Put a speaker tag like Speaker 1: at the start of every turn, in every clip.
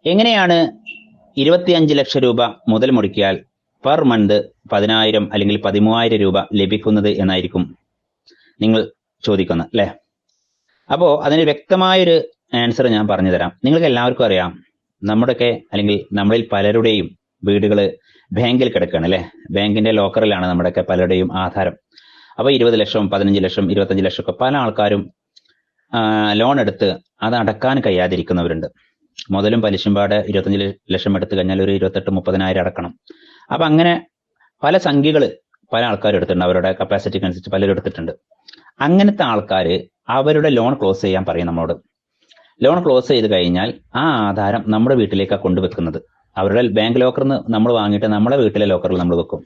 Speaker 1: എങ്ങനെയാണ് 25 ലക്ഷം രൂപ മുതൽ മുടക്കിയാൽ പെർ മന്ത് 10,000 അല്ലെങ്കിൽ 13,000 രൂപ ലഭിക്കുന്നത് എന്നായിരിക്കും നിങ്ങൾ ചോദിക്കുന്നത് അല്ലെ? അപ്പോ അതിന് വ്യക്തമായൊരു ആൻസർ ഞാൻ പറഞ്ഞു തരാം. നിങ്ങൾക്ക് എല്ലാവർക്കും അറിയാം, നമ്മുടെയൊക്കെ അല്ലെങ്കിൽ നമ്മളിൽ പലരുടെയും വീടുകള് ബാങ്കിൽ കിടക്കുകയാണ് അല്ലെ? ബാങ്കിന്റെ ലോക്കറിലാണ് നമ്മുടെയൊക്കെ പലരുടെയും ആധാരം. അപ്പൊ 20 ലക്ഷം 15 ലക്ഷം 25 ലക്ഷം ഒക്കെ പല ആൾക്കാരും ലോൺ എടുത്ത് അത് അടക്കാൻ കഴിയാതിരിക്കുന്നവരുണ്ട്. മുതലും പലിശയും പാടെ 25 ലക്ഷം എടുത്തു കഴിഞ്ഞാൽ ഒരു 28-30,000 അടക്കണം. അപ്പൊ അങ്ങനെ പല സംഖ്യകൾ പല ആൾക്കാരും എടുത്തിട്ടുണ്ട്. അവരുടെ കപ്പാസിറ്റിക്ക് അനുസരിച്ച് പലരും എടുത്തിട്ടുണ്ട്. അങ്ങനത്തെ ആൾക്കാര് അവരുടെ ലോൺ ക്ലോസ് ചെയ്യാൻ പറയും നമ്മളോട്. ലോൺ ക്ലോസ് ചെയ്ത് കഴിഞ്ഞാൽ ആ ആധാരം നമ്മുടെ വീട്ടിലേക്കാണ് കൊണ്ടുവെക്കുന്നത്. അവരുടെ ബാങ്ക് ലോക്കറിന്ന് നമ്മൾ വാങ്ങിയിട്ട് നമ്മുടെ വീട്ടിലെ ലോക്കറിൽ നമ്മൾ വെക്കും.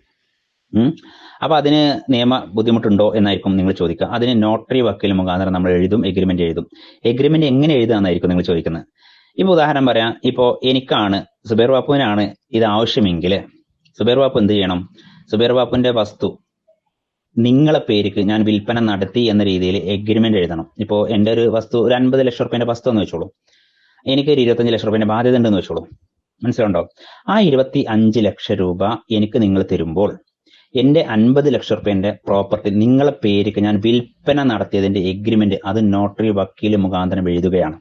Speaker 1: അപ്പൊ അതിന് നിയമ ബുദ്ധിമുട്ടുണ്ടോ എന്നായിരിക്കും നിങ്ങൾ ചോദിക്കുക. അതിന് നോട്ടറി വക്കീൽ മുഖാന്തരം നമ്മൾ എഗ്രിമെന്റ് എഴുതും. എഗ്രിമെന്റ് എങ്ങനെ എഴുതുകയെന്നായിരിക്കും നിങ്ങൾ ചോദിക്കുന്നത്. ഇപ്പൊ ഉദാഹരണം പറയാം. ഇപ്പോ എനിക്കാണ്, സുബൈർ ബാപ്പുവിനാണ് ഇത് ആവശ്യമെങ്കിൽ സുബൈർ ബാപ്പു എന്ത് ചെയ്യണം? സുബൈർ ബാപ്പുവിന്റെ വസ്തു നിങ്ങളെ പേരിക്ക് ഞാൻ വിൽപ്പന നടത്തി എന്ന രീതിയിൽ എഗ്രിമെന്റ് എഴുതണം. ഇപ്പോ എന്റെ ഒരു വസ്തു ഒരു 50 ലക്ഷം റുപ്യന്റെ വസ്തു എന്ന് വെച്ചോളൂ, എനിക്കൊരു 25 ലക്ഷം റുപ്യന്റെ ബാധ്യത ഉണ്ടെന്ന് വെച്ചോളൂ. മനസ്സിലുണ്ടോ? ആ 25 ലക്ഷം രൂപ എനിക്ക് നിങ്ങൾ തരുമ്പോൾ എന്റെ 50 ലക്ഷം റുപ്യന്റെ പ്രോപ്പർട്ടി നിങ്ങളെ പേരിക്ക് ഞാൻ വിൽപ്പന നടത്തിയതിന്റെ എഗ്രിമെന്റ് അത് നോട്ടറി വക്കീൽ മുഖാന്തരം എഴുതുകയാണ്.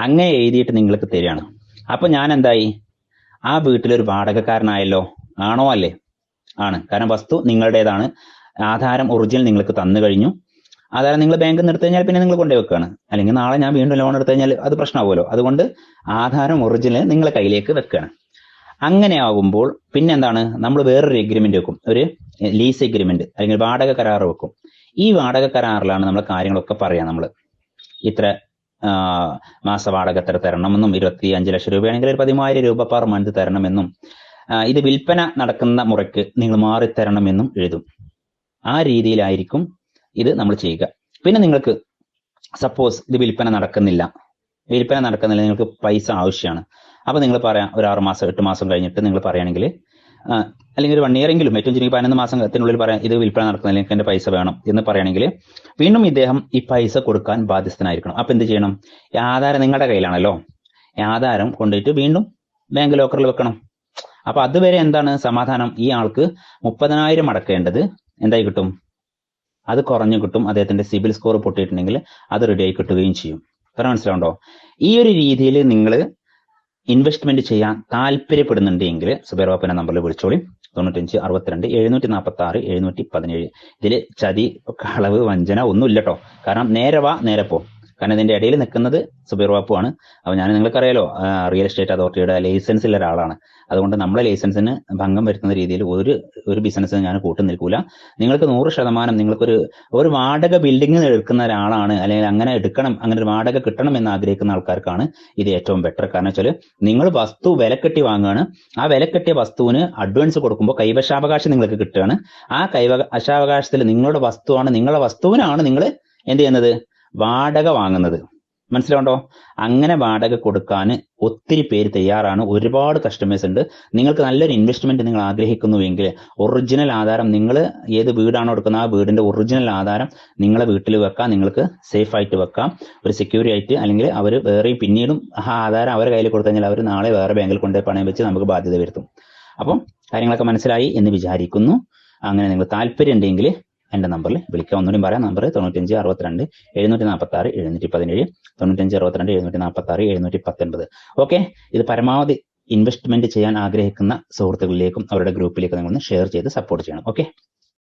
Speaker 1: അങ്ങനെ എഴുതിയിട്ട് നിങ്ങൾക്ക് തരികയാണ്. അപ്പൊ ഞാൻ എന്തായി? ആ വീട്ടിലൊരു വാടകക്കാരനായല്ലോ. ആണോ? അല്ലേ? ആണ്. കാരണം വസ്തു നിങ്ങളുടേതാണ്. ആധാരം ഒറിജിനൽ നിങ്ങൾക്ക് തന്നു കഴിഞ്ഞു. ആധാരം നിങ്ങൾ ബാങ്കിൽ നിന്ന് എടുത്തു കഴിഞ്ഞാൽ പിന്നെ നിങ്ങൾ കൊണ്ടുപോയി വെക്കുകയാണ്. അല്ലെങ്കിൽ നാളെ ഞാൻ വീണ്ടും ലോൺ എടുത്തു കഴിഞ്ഞാൽ അത് പ്രശ്നമാവുമല്ലോ. അതുകൊണ്ട് ആധാരം ഒറിജിനൽ നിങ്ങളെ കയ്യിലേക്ക് വെക്കുകയാണ്. അങ്ങനെ ആകുമ്പോൾ പിന്നെ എന്താണ്? നമ്മൾ വേറൊരു എഗ്രിമെന്റ് വെക്കും, ഒരു ലീസ് എഗ്രിമെന്റ് അല്ലെങ്കിൽ വാടക കരാർ വെക്കും. ഈ വാടക കരാറിലാണ് നമ്മൾ കാര്യങ്ങളൊക്കെ പറയാം. നമ്മൾ ഇത്ര മാസ വാടക എത്ര തരണമെന്നും 25 ലക്ഷം രൂപയാണെങ്കിൽ ഒരു 13,000 രൂപ പെർ മന്ത് തരണമെന്നും ഇത് വിൽപ്പന നടക്കുന്ന മുറയ്ക്ക് നിങ്ങൾ മാറിത്തരണമെന്നും എഴുതും. ആ രീതിയിലായിരിക്കും ഇത് നമ്മൾ ചെയ്യുക. പിന്നെ നിങ്ങൾക്ക് സപ്പോസ് ഇത് വിൽപ്പന നടക്കുന്നില്ല, നിങ്ങൾക്ക് പൈസ ആവശ്യമാണ്. അപ്പൊ നിങ്ങൾ പറയാം, ഒരു 6 മാസം 8 മാസം കഴിഞ്ഞിട്ട് നിങ്ങൾ പറയുകയാണെങ്കിൽ, അല്ലെങ്കിൽ ഒരു 1 ഇയർ എങ്കിലും, ഏറ്റവും ചുരുങ്ങി 11 മാസത്തിനുള്ളിൽ പറയാം ഇത് വിൽപ്പന നടക്കുന്നില്ല, എനിക്ക് എന്റെ പൈസ വേണം എന്ന് പറയുകയാണെങ്കിൽ വീണ്ടും ഇദ്ദേഹം ഈ പൈസ കൊടുക്കാൻ ബാധ്യസ്ഥനായിരിക്കണം. അപ്പൊ എന്ത് ചെയ്യണം? ഈ ആധാരം നിങ്ങളുടെ കയ്യിലാണല്ലോ, ഈ ആധാരം കൊണ്ടുപോയിട്ട് വീണ്ടും ബാങ്ക് ലോക്കറിൽ വെക്കണം. അപ്പൊ അതുവരെ എന്താണ് സമാധാനം? ഈ ആൾക്ക് 30,000 അടക്കേണ്ടത് എന്തായി കിട്ടും? അത് കുറഞ്ഞു കിട്ടും. അദ്ദേഹത്തിന്റെ സിബിൽ സ്കോർ പൊട്ടിയിട്ടുണ്ടെങ്കിൽ അത് റെഡി ആയി കിട്ടുകയും ചെയ്യും. മനസ്സിലാവുണ്ടോ? ഈ ഒരു രീതിയിൽ നിങ്ങൾ ഇൻവെസ്റ്റ്മെന്റ് ചെയ്യാൻ താല്പര്യപ്പെടുന്നുണ്ടെങ്കിൽ സുബൈർ ബാപ്പുവിന്റെ നമ്പറിൽ വിളിച്ചോളി. 95 62 746 717. ഇതില് ചതി, കളവ്, വഞ്ചന ഒന്നും ഇല്ല കേട്ടോ. കാരണം നേരെ വാ നേരെ പോ. കാരണം ഇതിന്റെ ഇടയിൽ നിൽക്കുന്നത് സുബൈർ ബാപ്പു ആണ്. അപ്പൊ ഞാൻ നിങ്ങൾക്കറിയാലോ, റിയൽ എസ്റ്റേറ്റ് അതോറിറ്റിയുടെ ലൈസൻസിലുള്ള ഒരാളാണ്. അതുകൊണ്ട് നമ്മളെ ലൈസൻസിന് ഭംഗം വരുത്തുന്ന രീതിയിൽ ഒരു ബിസിനസ്സിന് ഞാൻ കൂട്ടു നിൽക്കൂല. നിങ്ങൾക്ക് 100% നിങ്ങൾക്കൊരു വാടക ബിൽഡിംഗ് എടുക്കുന്ന ഒരാളാണ്, അല്ലെങ്കിൽ അങ്ങനെ എടുക്കണം, അങ്ങനെ ഒരു വാടക കിട്ടണം എന്ന് ആഗ്രഹിക്കുന്ന ആൾക്കാർക്കാണ് ഇത് ഏറ്റവും ബെറ്റർ. കാരണം വെച്ചാൽ നിങ്ങൾ വസ്തു വിലക്കെട്ടി വാങ്ങുകയാണ്. ആ വിലക്കെട്ടിയ വസ്തുവിന് അഡ്വാൻസ് കൊടുക്കുമ്പോൾ കൈവശാവകാശം നിങ്ങൾക്ക് കിട്ടുകയാണ്. ആ കൈവശാവകാശത്തിൽ നിങ്ങളുടെ വസ്തുവാണ്, നിങ്ങളുടെ വസ്തുവിനാണ് നിങ്ങൾ എന്ത് ചെയ്യുന്നത്? വാടക വാങ്ങുന്നത്. മനസ്സിലാവുണ്ടോ? അങ്ങനെ വാടക കൊടുക്കാൻ ഒത്തിരി പേര് തയ്യാറാണ്. ഒരുപാട് കസ്റ്റമേഴ്സ് ഉണ്ട്. നിങ്ങൾക്ക് നല്ലൊരു ഇൻവെസ്റ്റ്മെന്റ് നിങ്ങൾ ആഗ്രഹിക്കുന്നുവെങ്കിൽ ഒറിജിനൽ ആധാരം, നിങ്ങൾ ഏത് വീടാണോ എടുക്കുന്നത് ആ വീടിന്റെ ഒറിജിനൽ ആധാരം നിങ്ങളെ വീട്ടിൽ വെക്കാം. നിങ്ങൾക്ക് സേഫ് ആയിട്ട് വെക്കാം, ഒരു സെക്യൂരിറ്റി ആയിട്ട്. അല്ലെങ്കിൽ അവർ വേറെയും പിന്നീടും ആ ആധാരം അവരുടെ കയ്യിൽ കൊടുത്തു കഴിഞ്ഞാൽ അവർ നാളെ വേറെ ബാങ്കിൽ കൊണ്ടുപോയി പണയം വെച്ച് നമുക്ക് ബാധ്യത വരുത്തും. അപ്പം കാര്യങ്ങളൊക്കെ മനസ്സിലായി എന്ന് വിചാരിക്കുന്നു. അങ്ങനെ നിങ്ങൾ താല്പര്യം ഉണ്ടെങ്കിൽ എന്റെ നമ്പറിൽ വിളിക്കാം. ഒന്നുകൂടി പറയാം. നമ്പർ 95 62 746 717, 95 62 746 719. ഓക്കെ. ഇത് പരമാവധി ഇൻവെസ്റ്റ്മെന്റ് ചെയ്യാൻ ആഗ്രഹിക്കുന്ന സുഹൃത്തുക്കളിലേക്കും അവരുടെ ഗ്രൂപ്പിലേക്കും നിങ്ങൾ ഷെയർ ചെയ്ത് സപ്പോർട്ട് ചെയ്യണം. ഓക്കെ.